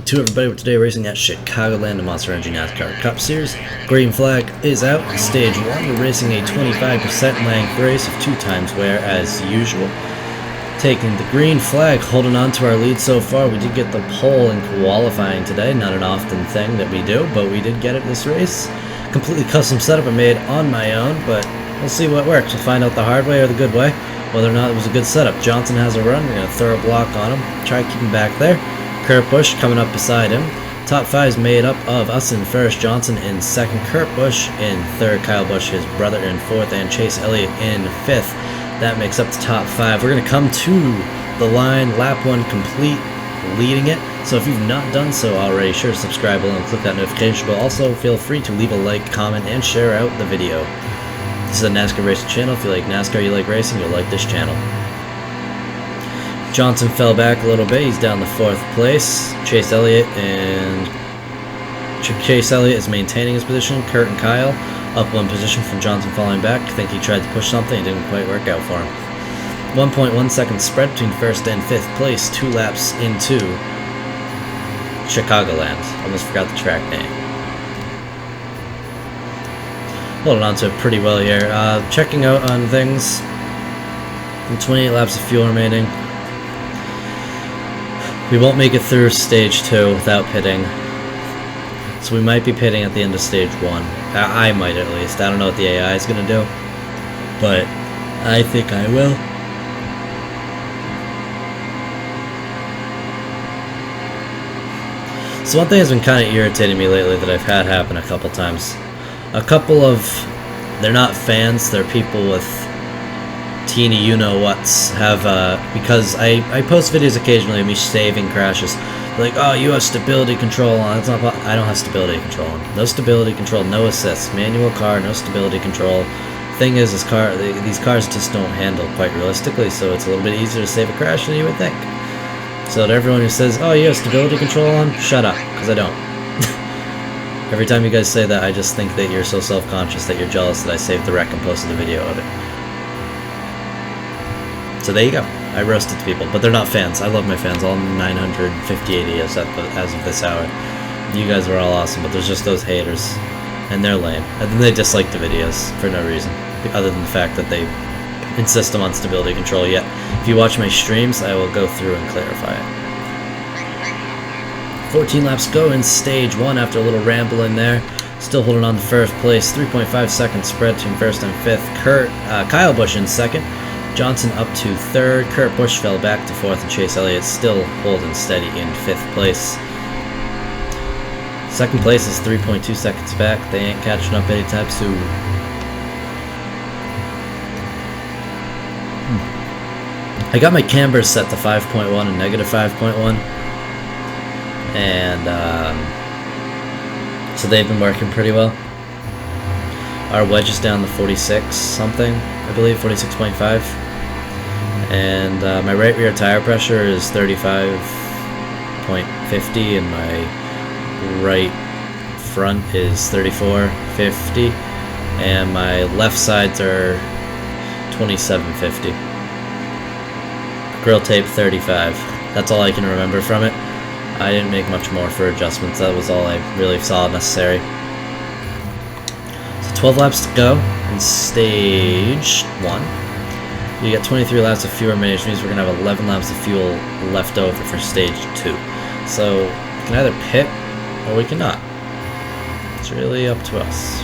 D2 everybody, today racing at Chicagoland, the Monster Energy NASCAR Cup Series. Green flag is out. Stage 1, we're racing a 25% length race of 2 times wear as usual. Taking the green flag, holding on to our lead so far. We did get the pole in qualifying today, not an often thing that we do, but we did get it this race. Completely custom setup I made on my own, but we'll see what works. We'll find out the hard way or the good way, whether or not it was a good setup. Johnson has a run, we're going to throw a block on him, try to keep him back there. Kurt Busch coming up beside him. Top 5 is made up of us in first, Johnson in 2nd, Kurt Busch in 3rd, Kyle Busch, his brother, in 4th, and Chase Elliott in 5th. That makes up the top 5. We're going to come to the line, lap 1 complete, leading it. So if you've not done so already, sure to subscribe below and click that notification bell. Also, feel free to leave a like, comment, and share out the video. This is a NASCAR racing channel. If you like NASCAR, you like racing, you'll like this channel. Johnson fell back a little bit. He's down to 4th place. Chase Elliott is maintaining his position. Kurt and Kyle up 1 position from Johnson falling back. I think he tried to push something. It didn't quite work out for him. 1.1 second spread between 1st and 5th place. 2 laps into Chicagoland. Almost forgot the track name. Holding on to it pretty well here. Checking out on things. 28 laps of fuel remaining. We won't make it through stage 2 without pitting. So we might be pitting at the end of stage 1. I might, at least. I don't know what the AI is going to do, but I think I will. So one thing that's been kind of irritating me lately that I've had happen a couple times. A couple of, they're not fans, they're people with teeny you-know-whats have, because I post videos occasionally of me saving crashes. They're like, oh, you have stability control on. It's not, I don't have stability control on. No stability control, no assist. Manual car, no stability control. Thing is, these cars just don't handle quite realistically, so it's a little bit easier to save a crash than you would think. So to everyone who says, oh, you have stability control on, shut up, because I don't. Every time you guys say that, I just think that you're so self-conscious that you're jealous that I saved the wreck and posted the video of it. So there you go. I roasted the people, but they're not fans. I love my fans. All 950 as of this hour. You guys are all awesome, but there's just those haters, and they're lame. And then they dislike the videos for no reason, other than the fact that they insist I'm on stability control. Yet, if you watch my streams, I will go through and clarify it. 14 laps go in stage 1 after a little ramble in there. Still holding on to 1st place. 3.5 second spread between 1st and 5th. Kyle Busch in 2nd. Johnson up to 3rd. Kurt Busch fell back to 4th, and Chase Elliott still holding steady in 5th place. 2nd place is 3.2 seconds back. They ain't catching up anytime soon. I got my cambers set to 5.1 and negative 5.1. And so they've been working pretty well. Our wedge is down to 46 something, I believe, 46.5. And my right rear tire pressure is 35.50, and my right front is 34.50, and my left sides are 27.50. Grill tape 35. That's all I can remember from it. I didn't make much more for adjustments. That was all I really saw necessary. So 12 laps to go in stage 1. You get 23 laps of fuel remaining, which means we're going to have 11 laps of fuel left over for stage 2. So we can either pit or we cannot. It's really up to us.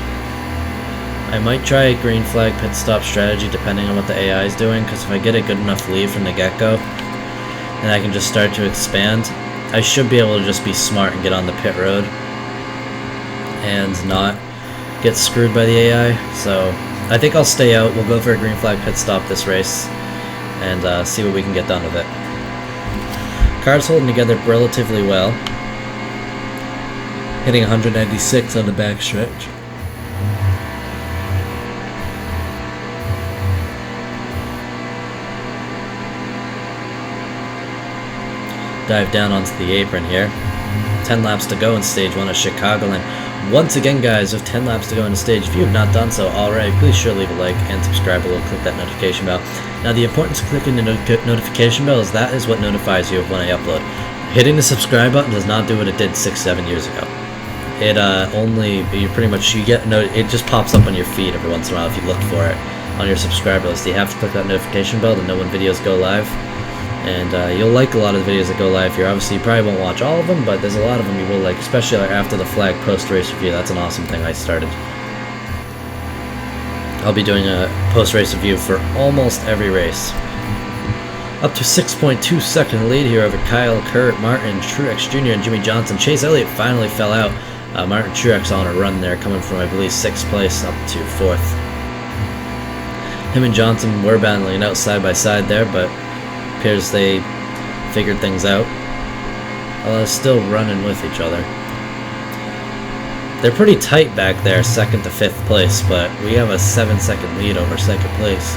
I might try a green flag pit stop strategy depending on what the AI is doing, because if I get a good enough lead from the get-go and I can just start to expand, I should be able to just be smart and get on the pit road and not get screwed by the AI. So I think I'll stay out. We'll go for a green flag pit stop this race and see what we can get done with it. Car's holding together relatively well, hitting 196 on the backstretch. Dive down onto the apron here. 10 laps to go in stage 1 of Chicagoland. Once again, guys, with 10 laps to go in the stage, if you have not done so already, please sure leave a like and subscribe below. Click that notification bell. Now, the importance of clicking the notification bell is that is what notifies you of when I upload. Hitting the subscribe button does not do what it did 6-7 years ago. It it just pops up on your feed every once in a while if you look for it on your subscriber list. You have to click that notification bell to know when videos go live, and you'll like a lot of the videos that go live here. Obviously, you probably won't watch all of them, but there's a lot of them you will like, especially after the flag post-race review. That's an awesome thing I started. I'll be doing a post-race review for almost every race. Up to 6.2 second lead here over Kyle, Kurt, Martin, Truex Jr., and Jimmy Johnson. Chase Elliott finally fell out. Martin Truex on a run there, coming from, I believe, 6th place up to 4th. Him and Johnson were battling out side by side there, but appears they figured things out. Still running with each other. They're pretty tight back there, 2nd to 5th place, but we have a 7-second lead over 2nd place.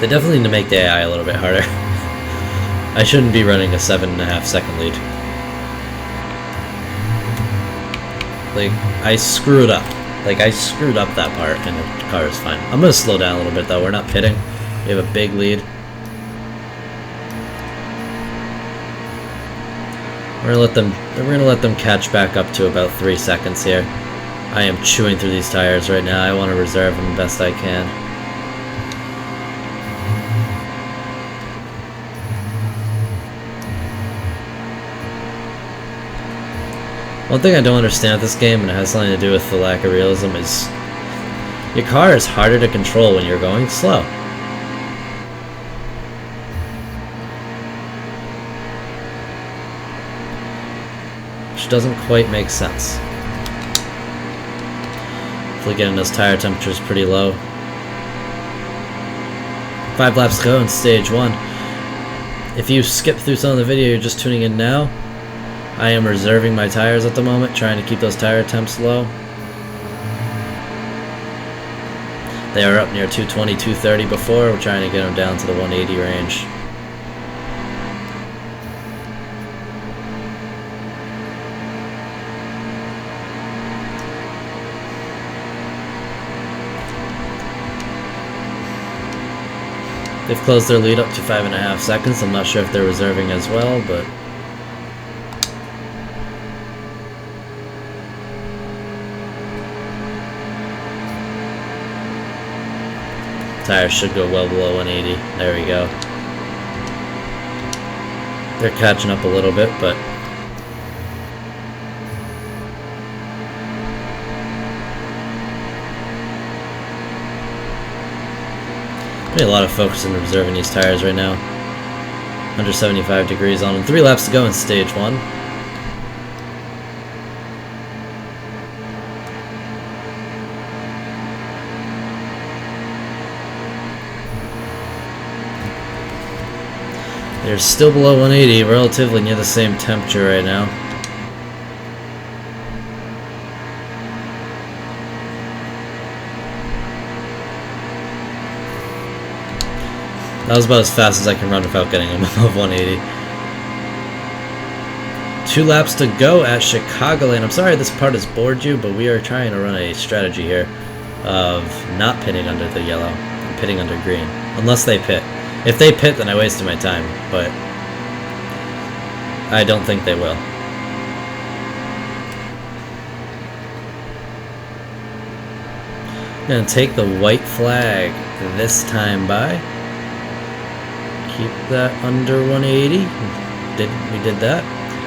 They definitely need to make the AI a little bit harder. I shouldn't be running a 7.5 second lead. Like, I screwed up. I screwed up that part, and the car is fine. I'm gonna slow down a little bit though. We're not pitting. We have a big lead. We're gonna let them catch back up to about 3 seconds here. I am chewing through these tires right now. I want to reserve them best I can. One thing I don't understand with this game, and it has something to do with the lack of realism, is your car is harder to control when you're going slow. Which doesn't quite make sense. Hopefully getting those tire temperatures pretty low. 5 laps to go in stage 1. If you skip through some of the video, you're just tuning in now, I am reserving my tires at the moment, trying to keep those tire temps low. They are up near 220, 230 before. We're trying to get them down to the 180 range. They've closed their lead up to 5.5 seconds. I'm not sure if they're reserving as well, but tires should go well below 180. There we go. They're catching up a little bit, but a lot of focus on observing these tires right now. Under 75 degrees on them. 3 laps to go in stage 1. They're still below 180, relatively near the same temperature right now. That was about as fast as I can run without getting them above 180. 2 laps to go at Chicagoland. I'm sorry this part has bored you, but we are trying to run a strategy here of not pitting under the yellow and pitting under green. Unless they pit. If they pit, then I wasted my time, but I don't think they will. I'm gonna take the white flag this time by. Keep that under 180. We did that.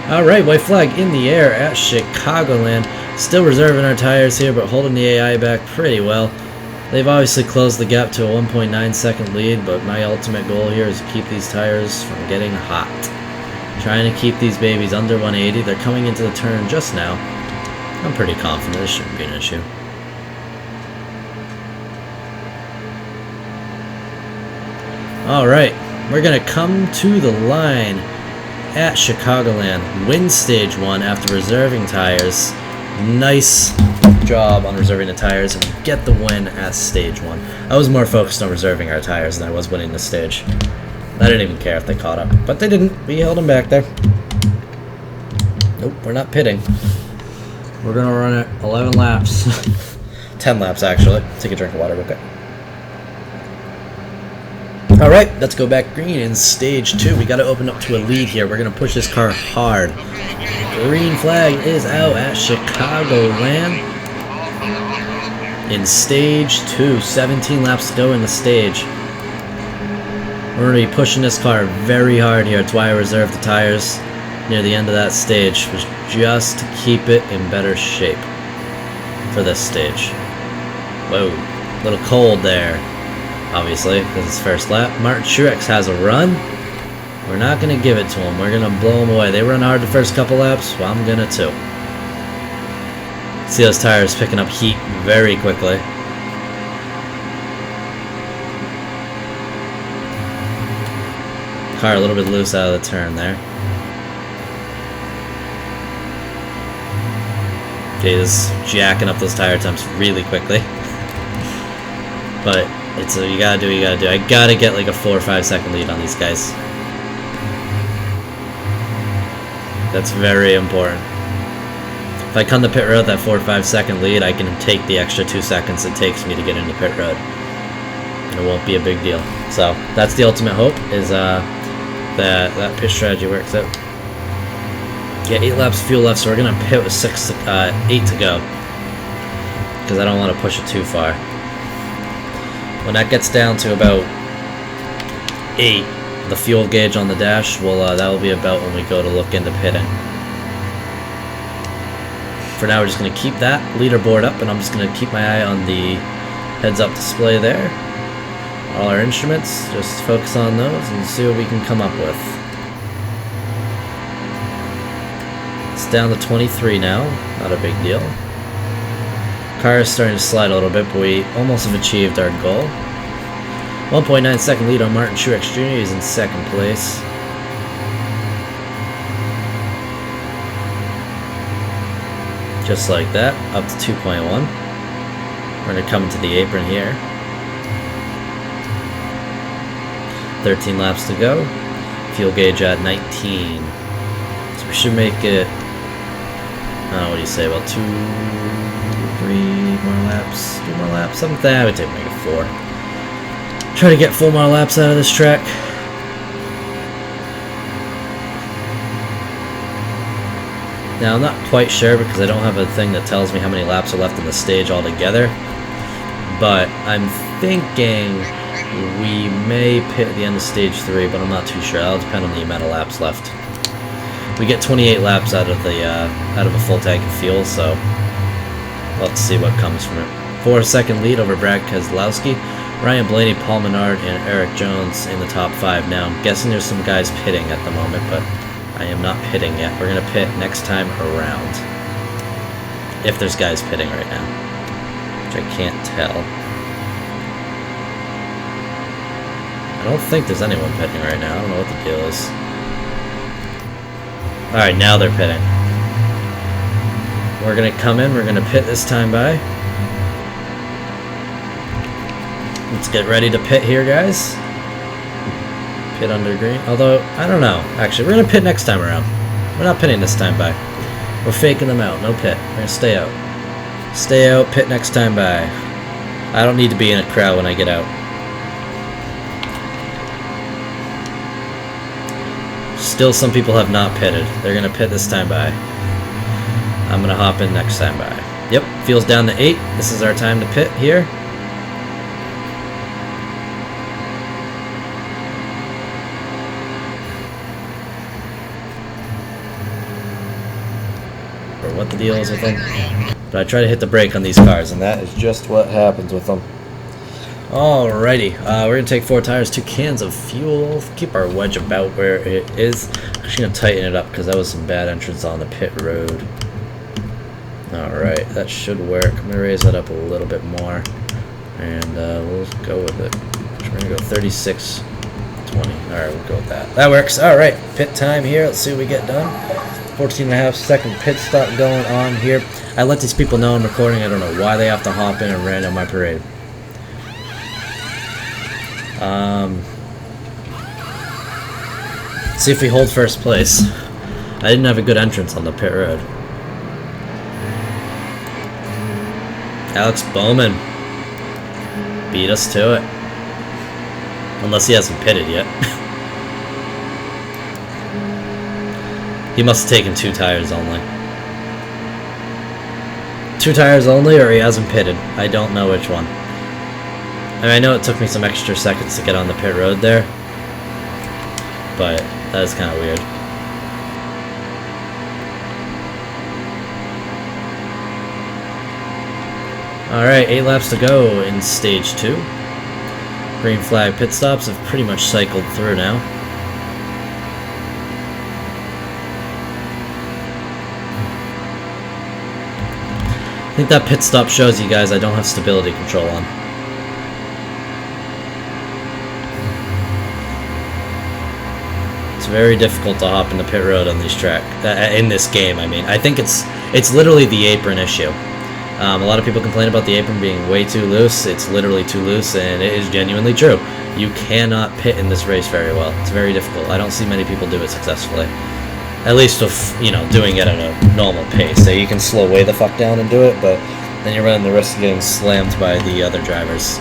Alright, white flag in the air at Chicagoland. Still reserving our tires here, but holding the AI back pretty well. They've obviously closed the gap to a 1.9 second lead, but my ultimate goal here is to keep these tires from getting hot. Trying to keep these babies under 180. They're coming into the turn just now. I'm pretty confident this shouldn't be an issue. Alright, we're going to come to the line at Chicagoland. Win stage 1 after reserving tires. Nice job on reserving the tires, and we get the win at stage 1. I was more focused on reserving our tires than I was winning the stage. I didn't even care if they caught up, but they didn't. We held them back there. Nope, we're not pitting. We're gonna run it 11 laps. 10 laps, actually. Take a drink of water real quick. Alright, let's go back green in stage 2. We gotta open up to a lead here. We're gonna push this car hard. Green flag is out at Chicagoland in stage 2. 17 laps to go in the stage. We're going to be pushing this car very hard here. That's why I reserved the tires near the end of that stage, was just to keep it in better shape for this stage. Whoa, a little cold there, obviously, because it's first lap. Martin Truex has a run. We're not going to give it to them. We're going to blow them away. They run hard the first couple laps. Well, I'm going to too. See those tires picking up heat very quickly. Car a little bit loose out of the turn there. Okay, he's jacking up those tire temps really quickly. But it's you gotta do what you gotta do. I gotta get like a 4 or 5 second lead on these guys. That's very important. If I come to pit road that 4 or 5 second lead, I can take the extra 2 seconds it takes me to get into pit road. And it won't be a big deal. So that's the ultimate hope, is that pit strategy works out. Yeah, 8 laps fuel left, so we're gonna pit with 8 to go, because I don't want to push it too far. When that gets down to about 8, the fuel gauge on the dash will that will be about when we go to look into pitting. For now, we're just gonna keep that leaderboard up, and I'm just gonna keep my eye on the heads-up display there. All our instruments, just focus on those and see what we can come up with. It's down to 23 now, not a big deal. Car is starting to slide a little bit, but we almost have achieved our goal. 1.9 second lead on Martin Truex Jr. He's in second place. Just like that, up to 2.1. We're going to come to the apron here. 13 laps to go. Fuel gauge at 19. So we should make it, what do you say, about 2, 3 more laps? 2 more laps? Something. I would take make it 4. Try to get 4 more laps out of this track. Now I'm not quite sure because I don't have a thing that tells me how many laps are left in the stage altogether. But I'm thinking we may pit at the end of stage 3, but I'm not too sure. That'll depend on the amount of laps left. We get 28 laps out of a full tank of fuel, so we'll have to see what comes from it. 4-second lead over Brad Keselowski, Ryan Blaney, Paul Menard, and Eric Jones in the top 5 now. I'm guessing there's some guys pitting at the moment, but I am not pitting yet. We're gonna pit next time around, if there's guys pitting right now, which I can't tell. I don't think there's anyone pitting right now. I don't know what the deal is. Alright, now they're pitting. We're going to come in. We're going to pit this time by. Let's get ready to pit here, guys. Pit under green. Although, I don't know. Actually, we're going to pit next time around. We're not pitting this time by. We're faking them out. No pit. We're going to stay out. Stay out. Pit next time by. I don't need to be in a crowd when I get out. Still, some people have not pitted. They're going to pit this time by. I'm going to hop in next time by. Yep, fuel's down to 8. This is our time to pit here. Or what the deal is with them. But I try to hit the brake on these cars, and that is just what happens with them. Alrighty, we're going to take 4 tires, 2 cans of fuel, keep our wedge about where it is. I'm just going to tighten it up because that was some bad entrance on the pit road. Alright, that should work. I'm going to raise that up a little bit more, and we'll go with it. We're going to go 36-20. Alright, we'll go with that. That works. Alright, pit time here. Let's see what we get done. 14.5-second pit stop going on here. I let these people know I'm recording. I don't know why they have to hop in and ran on my parade. See if we hold first place. I didn't have a good entrance on the pit road. Alex Bowman beat us to it. Unless he hasn't pitted yet. He must have taken 2 tires only. 2 tires only, or he hasn't pitted. I don't know which one. I mean, I know it took me some extra seconds to get on the pit road there, but that is kind of weird. Alright, 8 laps to go in stage 2. Green flag pit stops have pretty much cycled through now. I think that pit stop shows you guys I don't have stability control on. It's very difficult to hop in the pit road on these in this game. I mean, I think it's literally the apron issue. A lot of people complain about the apron being way too loose. It's literally too loose, and it is genuinely true. You cannot pit in this race very well. It's very difficult. I don't see many people do it successfully. At least with, you know, doing it at a normal pace. So you can slow way the fuck down and do it, but then you're running the risk of getting slammed by the other drivers.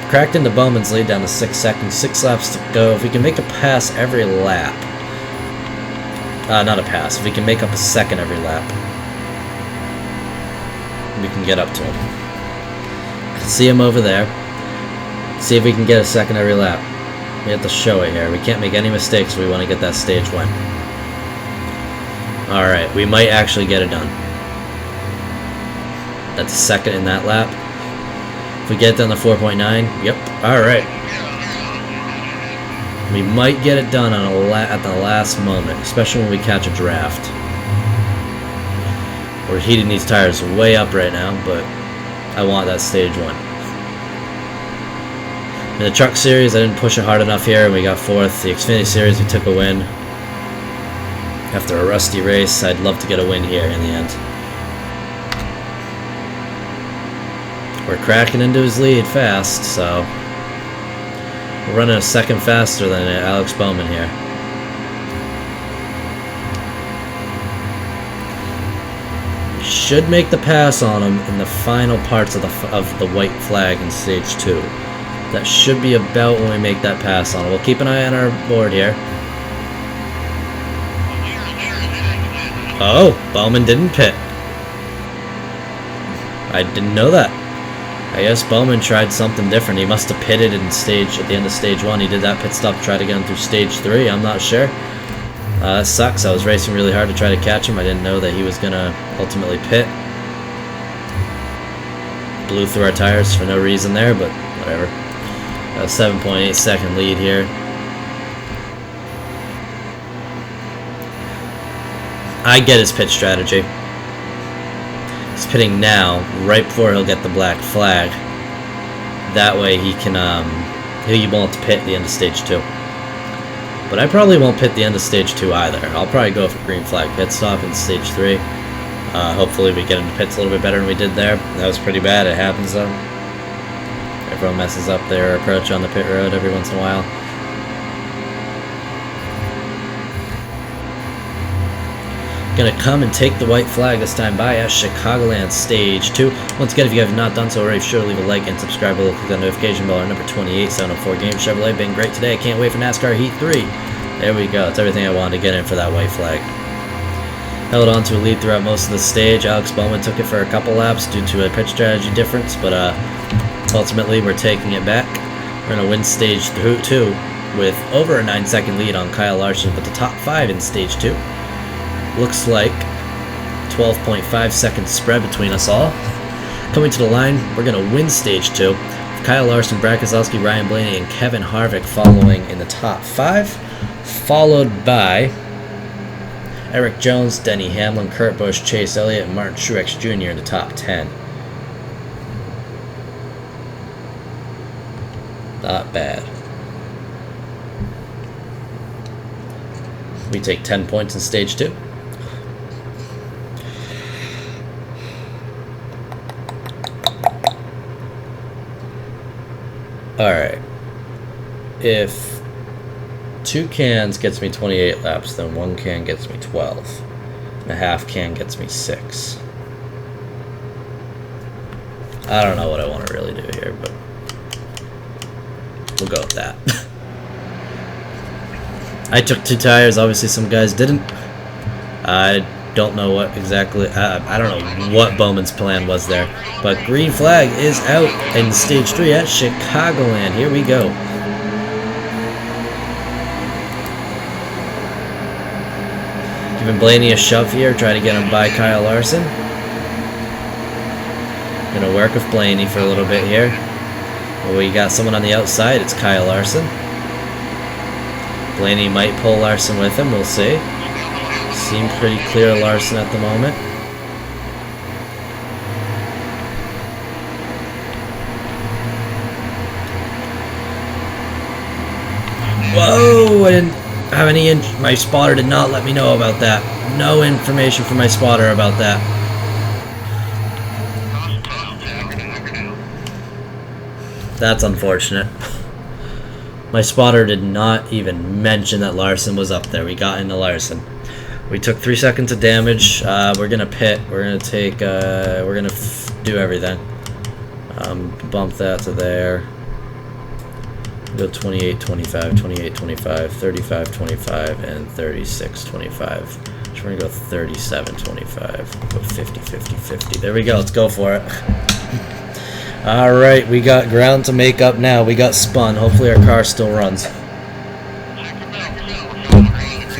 Cracked into Bowman's lead down to 6 seconds, 6 laps to go. If we can make a pass every lap, not a pass, if we can make up a second every lap, we can get up to him. See him over there. See if we can get a second every lap. We have to show it here. We can't make any mistakes if we want to get that stage win. Alright, we might actually get it done. That's a second in that lap. If we get it down to 4.9, yep, alright. We might get it done on at the last moment, especially when we catch a draft. We're heating these tires way up right now, but I want that stage 1. In the Truck Series, I didn't push it hard enough here, and we got 4th. The Xfinity Series, we took a win. After a rusty race, I'd love to get a win here in the end. We're cracking into his lead fast, so we're running a second faster than Alex Bowman here. We should make the pass on him in the final parts of the white flag in stage 2. That should be about when we make that pass on him. We'll keep an eye on our board here. Oh, Bowman didn't pit. I didn't know that. I guess Bowman tried something different. He must have pitted at the end of stage 1. He did that pit stop to try to get him through stage 3. I'm not sure. That sucks. I was racing really hard to try to catch him. I didn't know that he was going to ultimately pit. Blew through our tires for no reason there, but whatever. A 7.8 second lead here. I get his pit strategy. He's pitting now, right before he'll get the black flag. That way he can, he won't pit at the end of stage 2. But I probably won't pit the end of stage 2 either. I'll probably go for green flag pit stop in stage 3. Hopefully we get into pits a little bit better than we did there. That was pretty bad. It happens though. Everyone messes up their approach on the pit road every once in a while. Gonna come and take the white flag this time by at Chicagoland Stage 2. Once again, if you have not done so already, be sure to leave a like and subscribe below. Click on the notification bell. Our number 28, 704 Games Chevrolet. Been great today. I can't wait for NASCAR Heat 3. There we go. That's everything I wanted to get in for that white flag. Held on to a lead throughout most of the stage. Alex Bowman took it for a couple laps due to a pitch strategy difference, but ultimately we're taking it back. We're going to win stage 2 with over a 9-second lead on Kyle Larson, but the top 5 in stage 2. Looks like 12.5 second spread between us all. Coming to the line, we're going to win stage 2. Kyle Larson, Brad Keselowski, Ryan Blaney, and Kevin Harvick following in the top 5. Followed by Eric Jones, Denny Hamlin, Kurt Busch, Chase Elliott, and Martin Truex Jr. in the top 10. Not bad. We take 10 points in stage 2. Alright. If 2 cans gets me 28 laps, then 1 can gets me 12. And a half can gets me 6. I don't know what I want to really do here, but we'll go with that. I took 2 tires, obviously some guys didn't. I don't know what exactly, I don't know what Bowman's plan was there. But green flag is out in stage 3 at Chicagoland. Here we go. Giving Blaney a shove here, try to get him by Kyle Larson. Gonna work with Blaney for a little bit here. Well, we got someone on the outside, it's Kyle Larson. Blaney might pull Larson with him, we'll see. Seems pretty clear Larson at the moment. Whoa, I didn't have any, my spotter did not let me know about that. No information from my spotter about that. That's unfortunate. My spotter did not even mention that Larson was up there. We got into Larson. We took 3 seconds of damage. We're gonna pit. We're gonna take. We're gonna do everything. Bump that to there. Go 28, 25, 28, 25, 35, 25, and 36, 25. So we're gonna go 37, 25. Go 50, 50, 50. There we go. Let's go for it. All right, we got ground to make up now. We got spun. Hopefully our car still runs.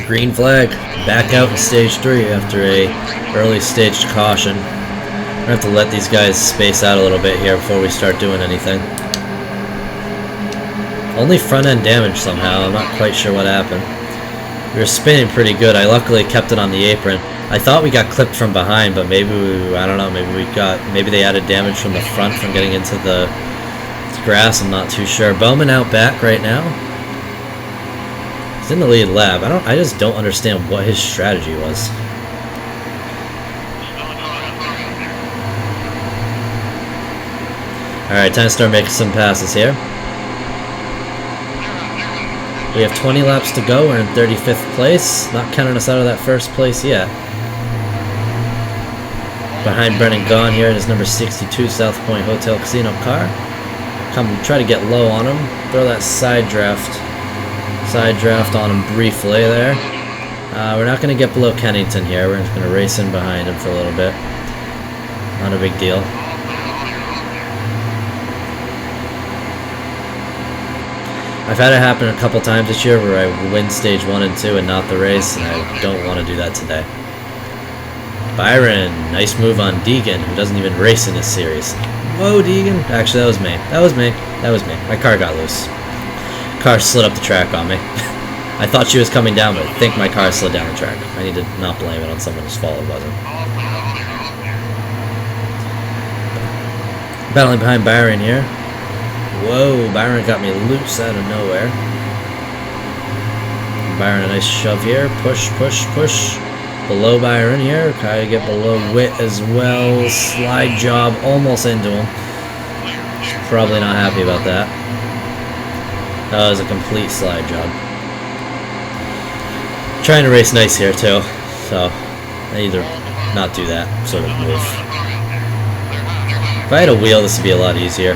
Green flag. Back out in stage 3 after a early staged caution. We're gonna have to let these guys space out a little bit here before we start doing anything. Only front end damage somehow. I'm not quite sure what happened. We were spinning pretty good. I luckily kept it on the apron. I thought we got clipped from behind, but maybe I don't know, maybe they added damage from the front from getting into the grass. I'm not too sure. Bowman out back right now. He's in the lead lap. I just don't understand what his strategy was. Alright, time to start making some passes here. We have 20 laps to go. We're in 35th place. Not counting us out of that first place yet. Behind Brennan Gaughan here in his number 62 South Point Hotel Casino car. Come try to get low on him. Throw that side draft on him briefly there. We're not going to get below Kennington here. We're just going to race in behind him for a little bit. Not a big deal. I've had it happen a couple times this year where I win stage 1 and 2 and not the race, and I don't want to do that today. Byron, nice move on Deegan, who doesn't even race in this series. Whoa, Deegan. Actually, that was me. That was me. That was me. My car got loose. Car slid up the track on me. I thought she was coming down, but I think my car slid down the track. I need to not blame it on someone's fault. It wasn't. Battling behind Byron here. Whoa, Byron got me loose out of nowhere. Byron, a nice shove here. Push, push, push. Below Byron here. Try to get below Witt as well. Slide job almost into him. Probably not happy about that. That was a complete slide job. Trying to race nice here too, so I need to not do that sort of move. If I had a wheel, this would be a lot easier.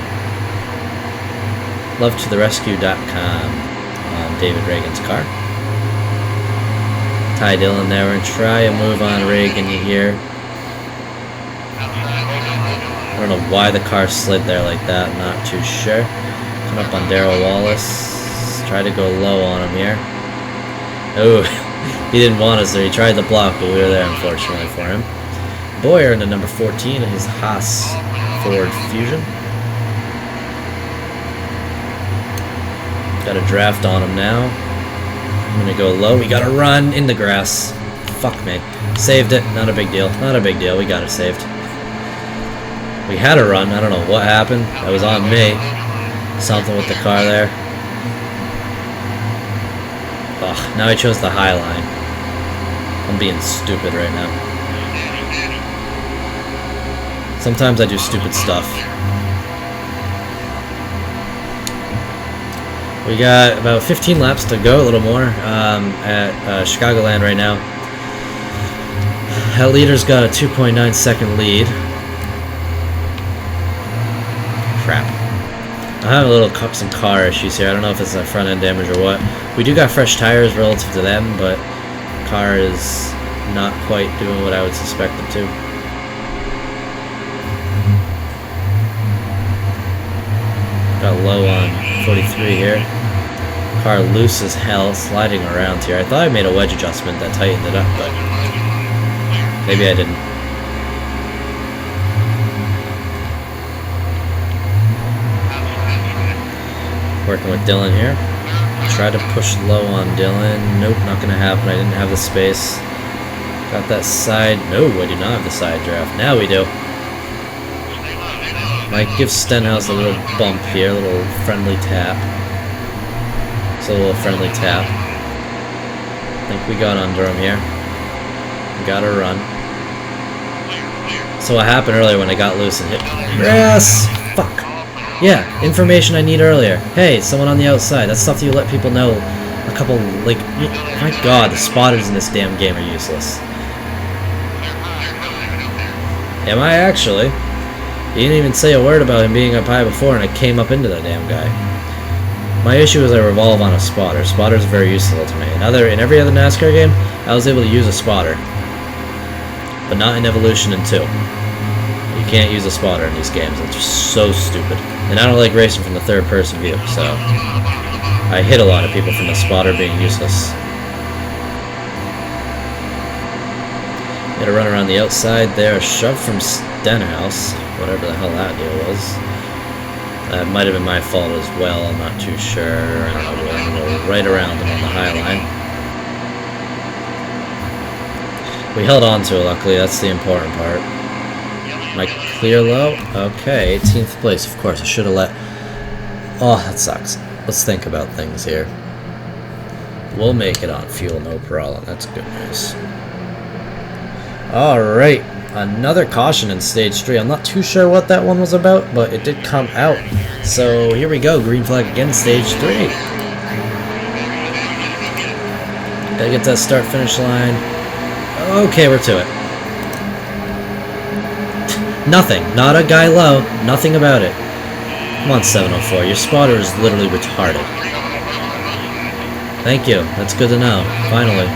LoveToTheRescue.com on David Reagan's car. Ty Dillon there, and try a move on Reagan here. I don't know why the car slid there like that, not too sure. Come up on Darrell Wallace. Try to go low on him here. Oh, he didn't want us there. He tried to block, but we were there unfortunately for him. Boyer in the number 14 in his Haas Ford Fusion. Got a draft on him now. I'm gonna go low. We gotta run in the grass. fuck me. Saved it. Not a big deal. Not a big deal. We got it saved. We had a run. I don't know what happened. That was on me. Something with the car there. Ugh, now I chose the high line. I'm being stupid right now. Sometimes I do stupid stuff. We got about 15 laps to go, a little more, at Chicagoland right now. That leader's got a 2.9 second lead. Crap. I have a little some car issues here. I don't know if it's a front end damage or what. We do got fresh tires relative to them, but the car is not quite doing what I would suspect it to. Got low on 43 here. Car loose as hell, sliding around here. I thought I made a wedge adjustment that tightened it up, but maybe I didn't. Working with Dylan here. Try to push low on Dylan. Nope, not gonna happen. I didn't have the space. Got that side. No, I do not have the side draft. Now we do. Might give Stenhouse a little bump here, a little friendly tap. It's a little friendly tap. I think we got under him here. We got a run. So what happened earlier when I got loose and hit? Yes! Fuck. Yeah, information I need earlier. Hey, someone on the outside. That's stuff that you let people know. A couple, like, my god, the spotters in this damn game are useless. Am I actually? He didn't even say a word about him being up high before, and I came up into that damn guy. My issue is I revolve on a spotter. Spotters are very useful to me. In every other NASCAR game, I was able to use a spotter. But not in Evolution and 2. You can't use a spotter in these games. It's just so stupid. And I don't like racing from the third-person view, so I hit a lot of people from the spotter being useless. Gotta run around the outside there. Shove from Stenhouse. Whatever the hell that deal was. That might have been my fault as well, I'm not too sure. I don't know, we're going to go right around him on the high line. We held on to it, luckily, that's the important part. Am I clear low? Okay, 18th place, of course, I should have let... Oh, that sucks. Let's think about things here. We'll make it on fuel, no problem, that's good news. Alright. Another caution in stage 3. I'm not too sure what that one was about, but it did come out. So here we go, green flag again, stage 3. Gotta get that start finish line. Okay, we're to it. Nothing, not a guy low, nothing about it. Come on, 704, your spotter is literally retarded. Thank you, that's good to know, finally.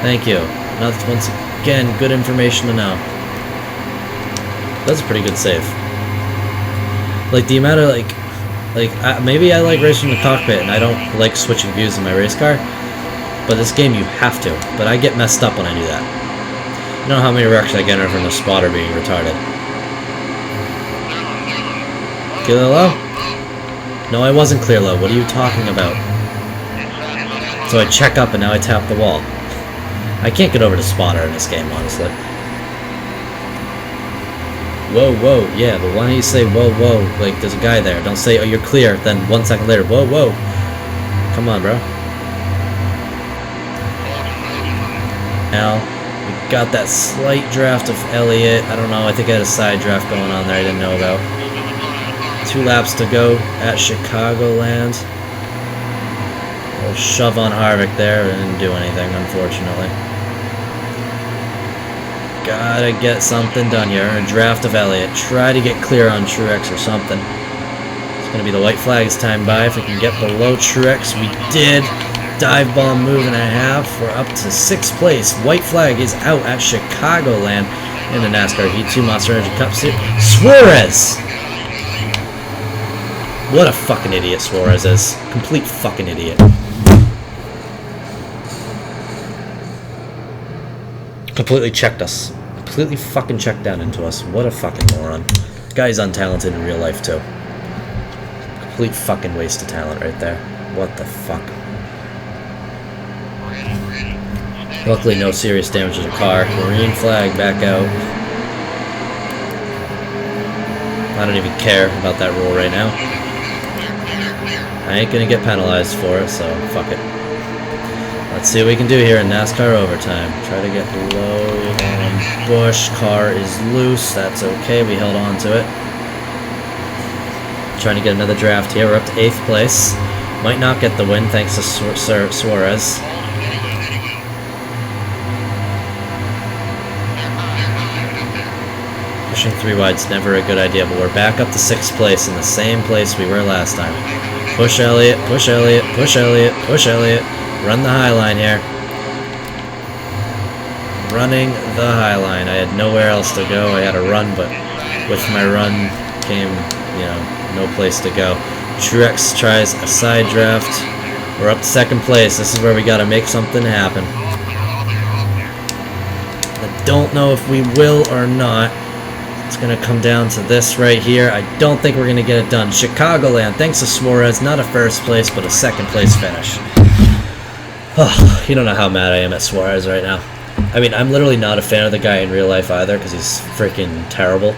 Thank you. Once again, good information to know. That's a pretty good save. Like the amount of maybe I like racing in the cockpit and I don't like switching views in my race car, but this game you have to. But I get messed up when I do that. You know how many wrecks I get from the spotter being retarded. Clear low? No, I wasn't clear low. What are you talking about? So I check up and now I tap the wall. I can't get over the spotter in this game, honestly. Whoa, whoa, yeah, but why don't you say whoa, whoa, like there's a guy there. Don't say, oh, you're clear, then 1 second later, whoa, whoa. Come on, bro. Now, we got that slight draft of Elliott. I don't know, I think I had a side draft going on there I didn't know about. 2 laps to go at Chicagoland. A little shove on Harvick there, but didn't do anything, unfortunately. Gotta get something done here. A draft of Elliott. Try to get clear on Truex or something. It's gonna be the white flags time by. If we can get below Truex, we did. Dive bomb move and a half. We're up to 6th place. White flag is out at Chicagoland in the NASCAR Heat 2 Monster Energy Cup Series. Suarez! What a fucking idiot Suarez is. Complete fucking idiot. Completely checked us. Completely fucking checked down into us. What a fucking moron. Guy's untalented in real life, too. Complete fucking waste of talent right there. What the fuck? Luckily, no serious damage to the car. Green flag back out. I don't even care about that rule right now. I ain't gonna get penalized for it, so fuck it. Let's see what we can do here in NASCAR overtime. Try to get low on Bush. Car is loose. That's okay. We held on to it. Trying to get another draft here. We're up to 8th place. Might not get the win thanks to Suarez. Pushing 3 wide's never a good idea, but we're back up to 6th place in the same place we were last time. Push Elliott, push Elliott, push Elliott, push Elliott. Run the high line here. Running the high line. I had nowhere else to go. I had a run, but with my run came, no place to go. Truex tries a side draft. We're up to 2nd place. This is where we got to make something happen. I don't know if we will or not. It's going to come down to this right here. I don't think we're going to get it done. Chicagoland, thanks to Suarez, not a 1st place, but a 2nd place finish. Oh, you don't know how mad I am at Suarez right now. I mean, I'm literally not a fan of the guy in real life either, because he's freaking terrible.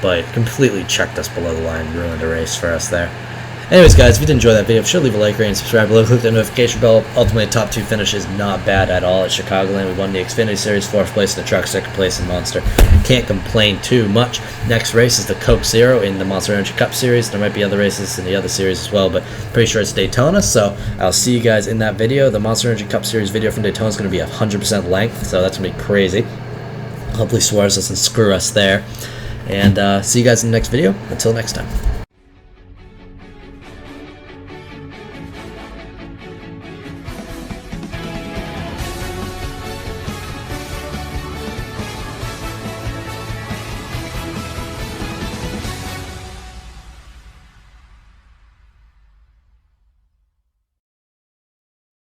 But completely checked us below the line, ruined a race for us there. Anyways, guys, if you did enjoy that video, be sure to leave a like, rate, and subscribe below. Click the notification bell. Ultimately, top 2 finish is not bad at all at Chicagoland. We won the Xfinity Series, 4th place in the truck, 2nd place in Monster. Can't complain too much. Next race is the Coke Zero in the Monster Energy Cup Series. There might be other races in the other series as well, but pretty sure it's Daytona, so I'll see you guys in that video. The Monster Energy Cup Series video from Daytona is going to be 100% length, so that's going to be crazy. Hopefully Suarez doesn't screw us there. And see you guys in the next video. Until next time.